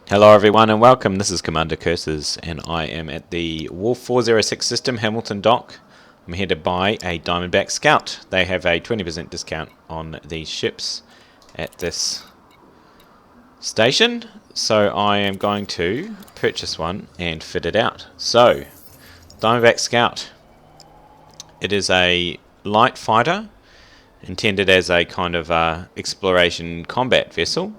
Hello everyone and welcome. This is Commander Curses and I am at the Wolf 406 system, Hamilton Dock. I'm here to buy a Diamondback Scout. They have a 20% discount on these ships at this station, so I am going to purchase one and fit it out. So, Diamondback Scout. It is a light fighter intended as a kind of exploration combat vessel.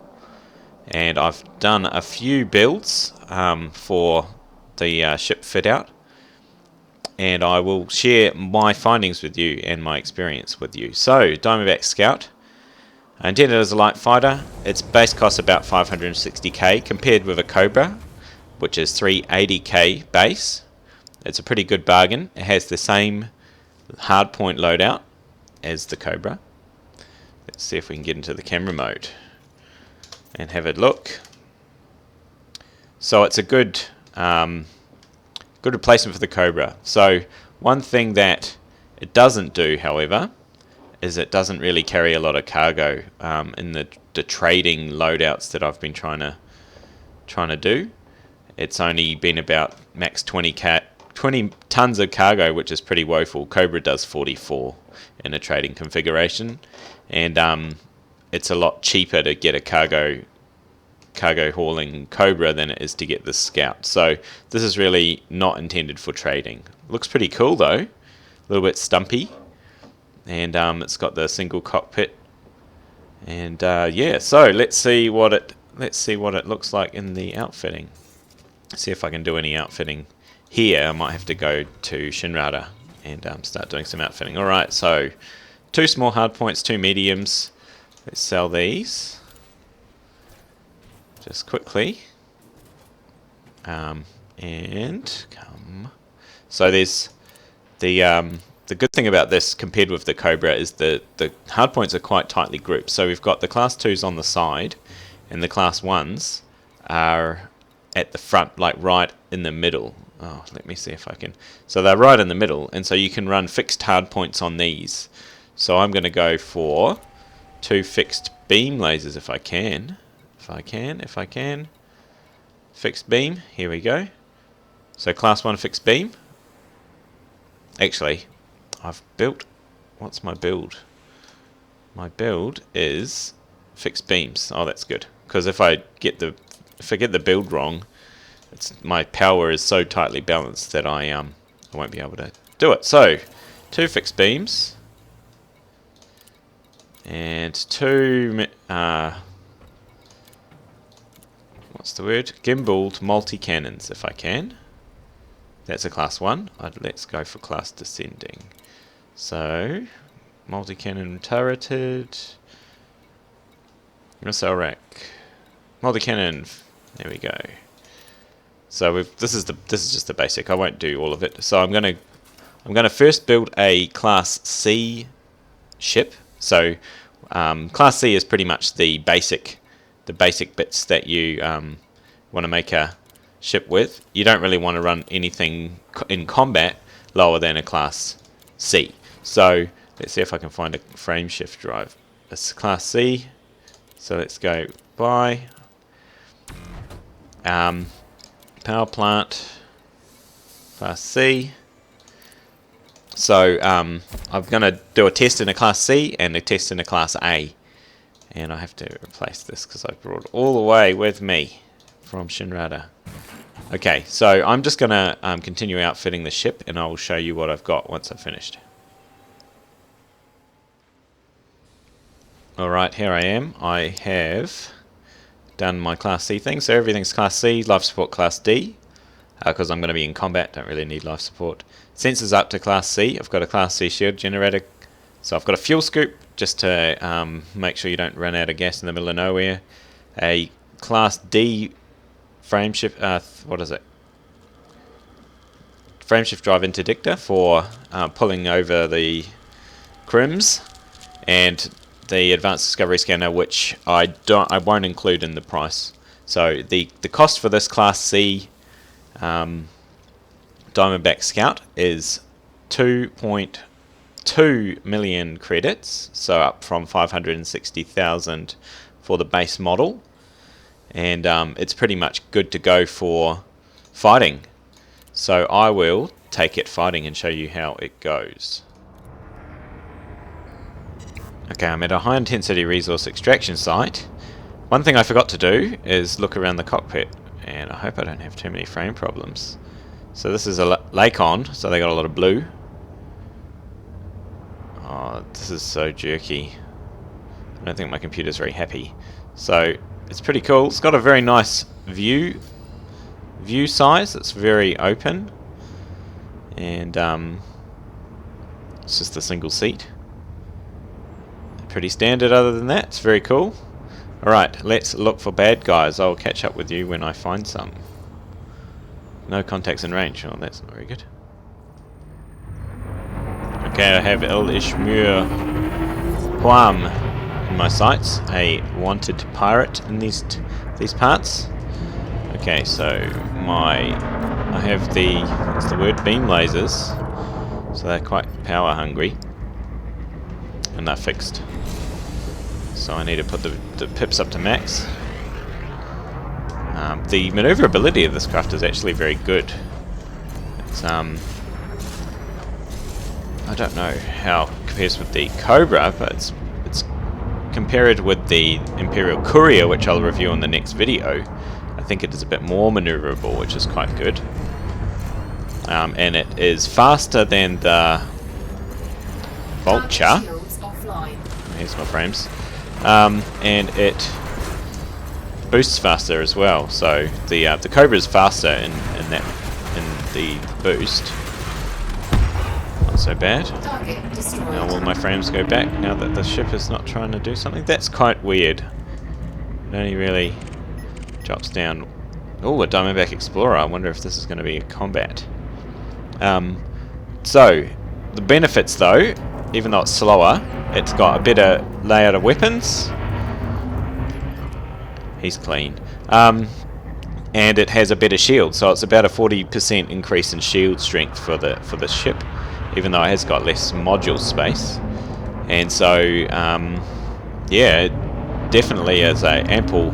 And I've done a few builds for the ship fit out, and I will share my findings with you and my experience with you. So, Diamondback Scout, intended as a light fighter, its base costs about 560k compared with a Cobra, which is 380k base. It's a pretty good bargain. It has the same hardpoint loadout as the Cobra. Let's see if we can get into the camera mode and have a look. So it's a good replacement for the Cobra. So one thing that it doesn't do, however, is it doesn't really carry a lot of cargo in the trading loadouts that I've been trying to do. It's only been about max 20 tons of cargo, which is pretty woeful. Cobra does 44 in a trading configuration, and it's a lot cheaper to get a cargo hauling Cobra than it is to get the Scout. So this is really not intended for trading. Looks pretty cool though, a little bit stumpy, and it's got the single cockpit. And yeah, so let's see what it looks like in the outfitting. See if I can do any outfitting here. I might have to go to Shinrada and start doing some outfitting. All right, so 2 small hardpoints, 2 mediums. Let's sell these just quickly. And come. So there's the good thing about this compared with the Cobra is the hardpoints are quite tightly grouped. So we've got the class 2s on the side, and the class 1s are at the front, like right in the middle. Oh, let me see if I can. So they're right in the middle, and so you can run fixed hardpoints on these. So I'm going to go for 2 fixed beam lasers if I can. If I can. Fixed beam, here we go. So class 1 fixed beam. Actually, I've built, what's my build? My build is fixed beams. Oh, that's good. Because if I get the build wrong, my power is so tightly balanced that I won't be able to do it. So, 2 fixed beams. And 2 what's the word? Gimbaled multi-cannons, if I can. That's a class 1. Let's go for class descending. So, multi-cannon turreted. Missile rack. Multi-cannon. There we go. So this is just the basic. I won't do all of it. So I'm gonna first build a class C ship. So class C is pretty much the basic bits that you want to make a ship with. You don't really want to run anything in combat lower than a class C. So let's see if I can find a frame shift drive. It's class C. So let's go by power plant, class C. So I'm going to do a test in a class C and a test in a class A. And I have to replace this because I brought it all the way with me from Shinrada. Okay, so I'm just going to continue outfitting the ship, and I'll show you what I've got once I've finished. Alright, here I am. I have done my class C thing, so everything's class C, life support class D, because I'm going to be in combat, don't really need life support. Sensors up to class C, I've got a class C shield generator, so I've got a fuel scoop, just to make sure you don't run out of gas in the middle of nowhere. A class D frame shift, what is it? Frame shift drive interdictor for pulling over the crims, and the advanced discovery scanner, which I won't include in the price. So the cost for this class C Diamondback Scout is 2.2 million credits, so up from 560,000 for the base model. and it's pretty much good to go for fighting. So I will take it fighting and show you how it goes. Okay, I'm at a high intensity resource extraction site. One thing I forgot to do is look around the cockpit, and I hope I don't have too many frame problems. So this is a Lakon, so they got a lot of blue. Oh, this is so jerky. I don't think my computer's very happy. So it's pretty cool. It's got a very nice view size. It's very open, and it's just a single seat. Pretty standard. Other than that, it's very cool. Alright, let's look for bad guys. I'll catch up with you when I find some. No contacts in range. Oh, that's not very good. Okay, I have El Ishmur Huam in my sights, a wanted pirate in these parts. Okay, so I have what's the word, beam lasers, so they're quite power hungry, and they're fixed. So I need to put the pips up to max. The maneuverability of this craft is actually very good. It's I don't know how it compares with the Cobra, but it's compared with the Imperial Courier, which I'll review in the next video. I think it is a bit more maneuverable, which is quite good. And it is faster than the Vulture. Here's my frames. And it boosts faster as well. So the Cobra is faster in the boost. Not so bad. Now will my frames go back now that the ship is not trying to do something? That's quite weird. It only really drops down. Oh, a Diamondback Explorer. I wonder if this is going to be a combat. So the benefits, though, even though it's slower, it's got a better layout of weapons. He's clean. And it has a better shield, so it's about a 40% increase in shield strength for the ship, even though it has got less module space. And so, yeah, it definitely has a ample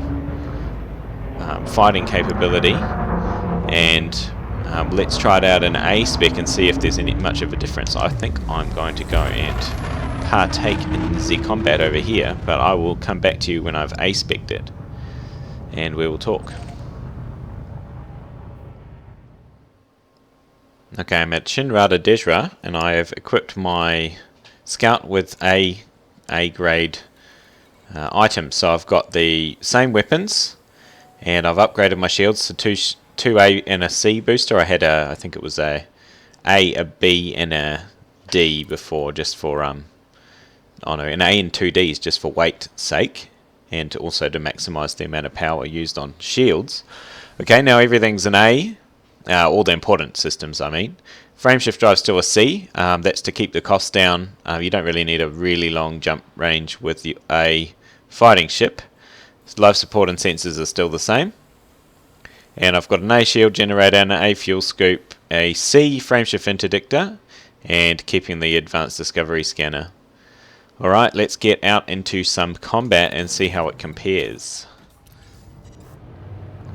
fighting capability. And let's try it out in A spec and see if there's much of a difference. I think I'm going to go and partake in the combat over here, but I will come back to you when I've A spec'd it, and we will talk. Okay, I'm at Shinrada Dejra, and I have equipped my Scout with A grade items. So I've got the same weapons, and I've upgraded my shields to two A and a C booster. I had I think it was a B, and a D before, just for an A and 2 Ds just for weight sake, and also to maximise the amount of power used on shields. Okay, now everything's an A. All the important systems, I mean. Frameshift drive's still a C. That's to keep the costs down. You don't really need a really long jump range with a fighting ship. Life support and sensors are still the same. And I've got an A shield generator, and an A fuel scoop, a C frameshift interdictor, and keeping the advanced discovery scanner. Alright, let's get out into some combat and see how it compares.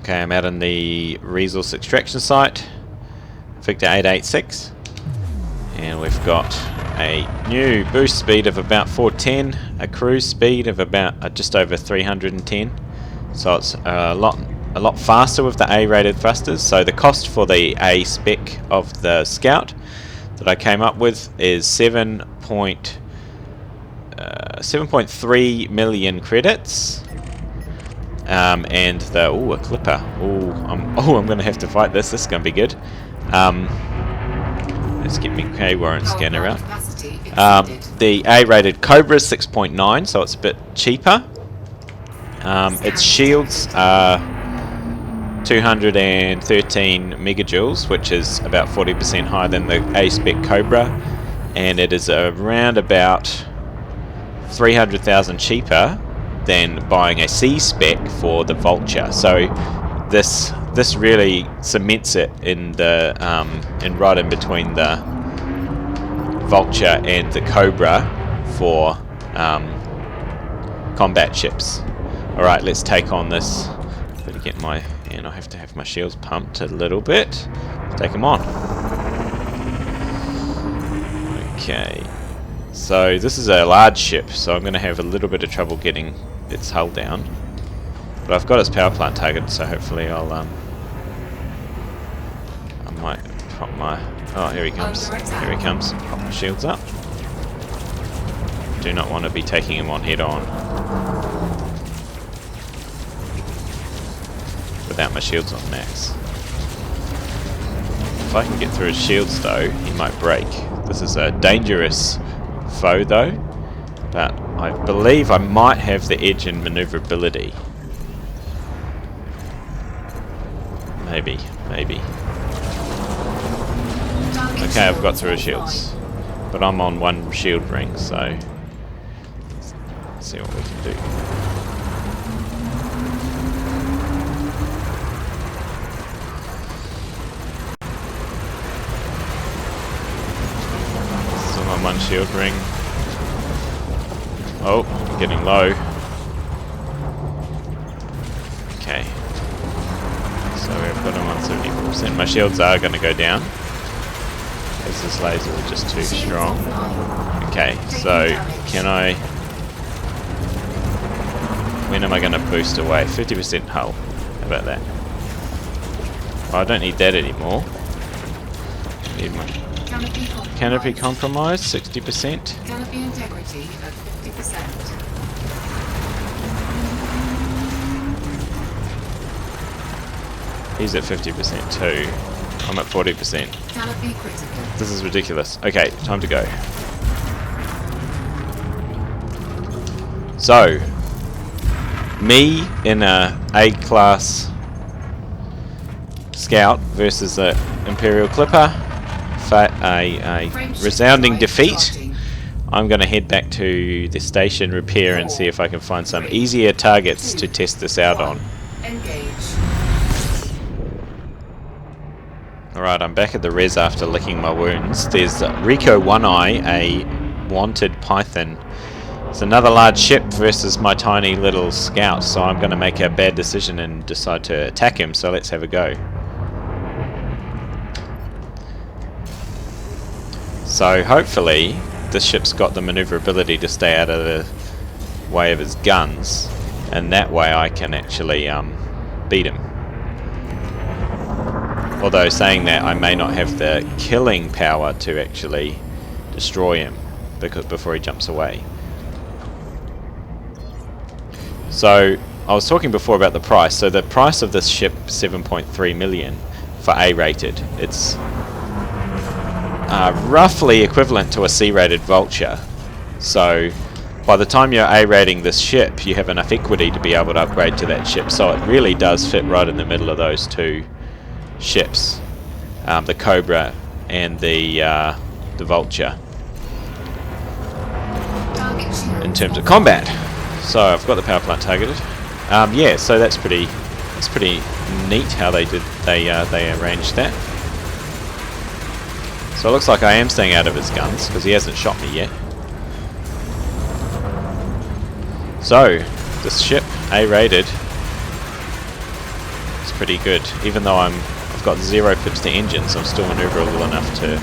Okay, I'm out in the resource extraction site, Victor 886, and we've got a new boost speed of about 410, a cruise speed of about just over 310, so it's a lot faster with the A-rated thrusters. So the cost for the A spec of the Scout that I came up with is 7.3 million credits. And the a clipper. I'm going to have to fight this. This is going to be good. Let's get me K-warrant scanner out. The A-rated Cobra is 6.9, so it's a bit cheaper. Its shields are 213 megajoules, which is about 40% higher than the A-spec Cobra, and it is around about 300,000 cheaper than buying a C-spec for the Vulture. So this really cements it in the right in between the Vulture and the Cobra for combat ships. Alright, let's take on this to get my... and I have to have my shields pumped a little bit to take them on. Okay. So this is a large ship, so I'm going to have a little bit of trouble getting its hull down. But I've got its power plant targeted, so hopefully I'll I might pop my... oh, here he comes. Here he comes. Pop my shields up. Do not want to be taking him on head on. Without my shields on max. If I can get through his shields though, he might break. This is a dangerous foe though, but I believe I might have the edge in maneuverability. Maybe. Okay, I've got through his shields. But I'm on one shield ring, so let's see what we can do. Still on one shield ring. Oh, I'm getting low. Okay. So we've got him on 74%. My shields are going to go down, because this laser is just too strong. Okay, so can I... when am I going to boost away? 50% hull. How about that? Well, I don't need that anymore. Need my canopy compromise, 60%. Canopy integrity at 50%. He's at 50% too. I'm at 40%. Canopy critical. This is ridiculous. Okay, time to go. So, me in a A-class Scout versus a Imperial Clipper. A resounding defeat. I'm going to head back to the station, repair, and see if I can find some easier targets to test this out on. Engage. Alright, I'm back at the res after licking my wounds. There's Rico One Eye, a wanted Python. It's another large ship versus my tiny little Scout, so I'm going to make a bad decision and decide to attack him, so let's have a go. So hopefully this ship's got the maneuverability to stay out of the way of his guns, and that way I can actually beat him. Although saying that, I may not have the killing power to actually destroy him before he jumps away. So I was talking before about the price. So the price of this ship, 7.3 million for A-rated. It's roughly equivalent to a C-rated Vulture. So by the time you're A-rating this ship, you have enough equity to be able to upgrade to that ship. So it really does fit right in the middle of those two ships, the Cobra and the Vulture, in terms of combat. So I've got the power plant targeted. Yeah, so that's pretty neat how they arranged that. So it looks like I am staying out of his guns because he hasn't shot me yet. So this ship, A-rated, is pretty good. Even though I've got 0 pips to engines, I'm still maneuverable enough to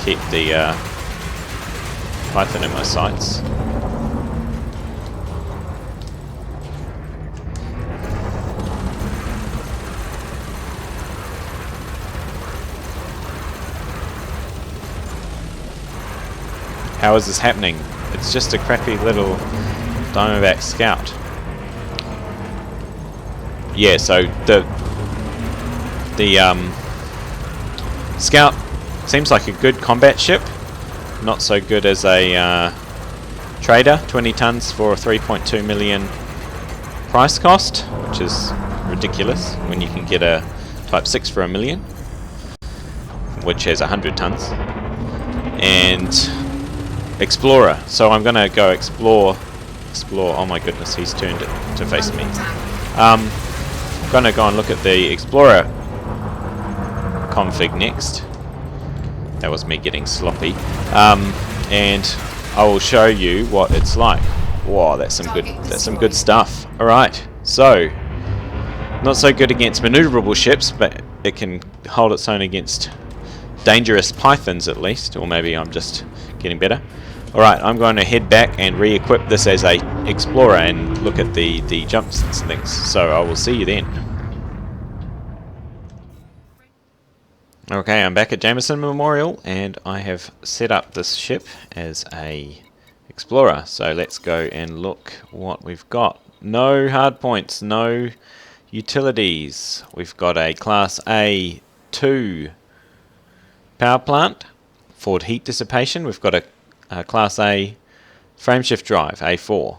keep the Python in my sights. How is this happening? It's just a crappy little Diamondback Scout. Yeah, so the Scout seems like a good combat ship. Not so good as a trader. 20 tons for a 3.2 million price cost, which is ridiculous when you can get a Type 6 for $1 million, which has 100 tons. And Explorer. So I'm gonna go explore. Oh my goodness, he's turned it to face me. I'm gonna go and look at the Explorer config next. That was me getting sloppy. And I will show you what it's like. Wow, that's some good stuff. All right, so Not so good against maneuverable ships, but it can hold its own against dangerous pythons at least, or maybe I'm just getting better. Alright, I'm going to head back and re-equip this as a explorer and look at the jumps and things. So I will see you then. Okay, I'm back at Jameson Memorial and I have set up this ship as a explorer. So let's go and look what we've got. No hard points, no utilities. We've got a Class A2 power plant for heat dissipation. We've got a Class A frameshift drive, A4.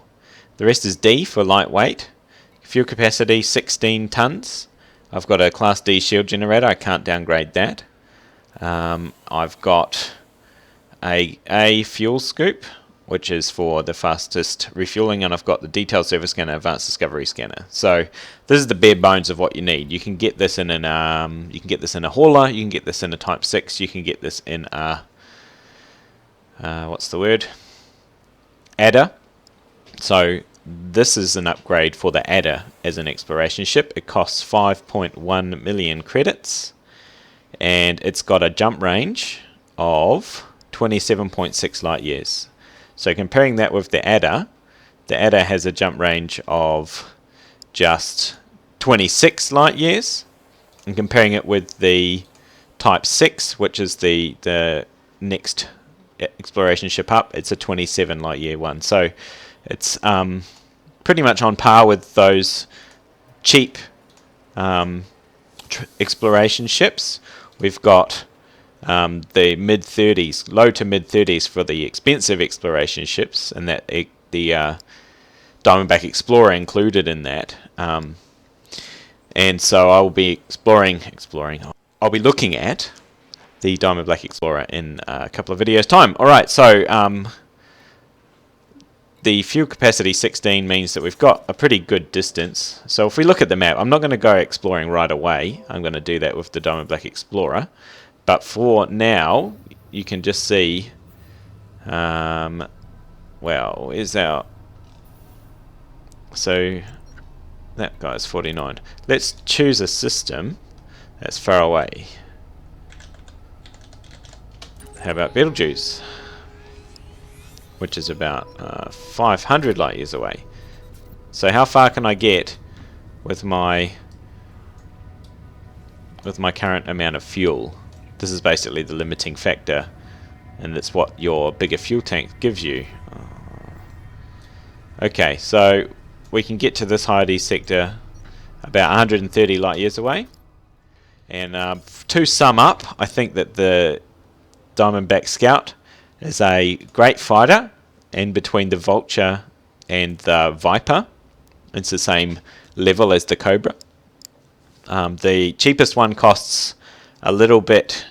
The rest is D for lightweight. Fuel capacity 16 tons. I've got a Class D shield generator. I can't downgrade that. I've got a fuel scoop, which is for the fastest refueling, and I've got the detailed service scanner, advanced discovery scanner. So this is the bare bones of what you need. You can get this in an a hauler. You can get this in a Type 6. You can get this in a what's the word? Adder. So this is an upgrade for the Adder as an exploration ship. It costs 5.1 million credits, and it's got a jump range of 27.6 light years. So comparing that with the Adder has a jump range of just 26 light years, and comparing it with the Type 6, which is the next exploration ship up, it's a 27 light year one. So it's pretty much on par with those cheap exploration ships. We've got the mid-30s, low to mid-30s for the expensive exploration ships, and that the Diamondback Explorer included in that. And so I will be exploring. I'll be looking at the Diamondback Explorer in a couple of videos' time. Alright, so the fuel capacity 16 means that we've got a pretty good distance. So if we look at the map, I'm not going to go exploring right away. I'm going to do that with the Diamondback Explorer. But for now, you can just see, well, is our... So that guy's 49. Let's choose a system that's far away. How about Betelgeuse, which is about 500 light years away. So how far can I get with my current amount of fuel? This is basically the limiting factor, and that's what your bigger fuel tank gives you. Okay, so we can get to this Hyades sector about 130 light years away. And to sum up, I think that the Diamondback Scout is a great fighter, and between the Vulture and the Viper, it's the same level as the Cobra. The cheapest one costs a little bit,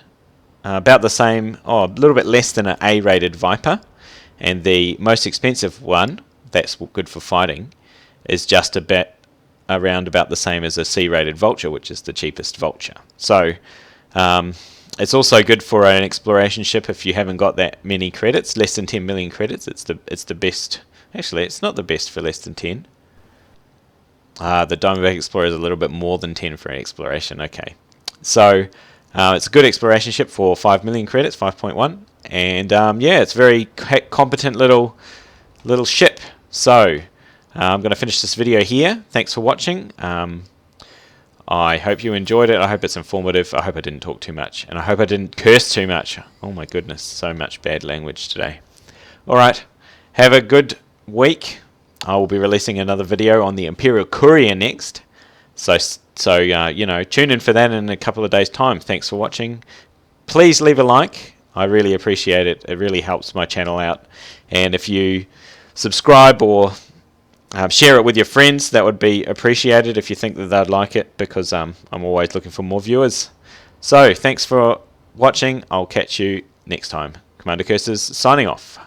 about the same, a little bit less than an A-rated Viper, and the most expensive one, that's good for fighting, is just a bit around about the same as a C-rated Vulture, which is the cheapest Vulture. So it's also good for an exploration ship if you haven't got that many credits, less than 10 million credits. It's the best. Actually, it's not the best for less than 10. The Diamondback Explorer is a little bit more than 10 for an exploration. Okay, so it's a good exploration ship for 5 million credits, 5.1, and yeah, it's a very competent little ship. So I'm going to finish this video here. Thanks for watching. I hope you enjoyed it. I hope it's informative. I hope I didn't talk too much, and I hope I didn't curse too much. Oh my goodness, so much bad language today. Alright, have a good week. I will be releasing another video on the Imperial Courier next. So you know, tune in for that in a couple of days' time. Thanks for watching. Please leave a like. I really appreciate it. It really helps my channel out. And if you subscribe or share it with your friends, that would be appreciated if you think that they'd like it, because I'm always looking for more viewers. So thanks for watching. I'll catch you next time. Commander Curses signing off.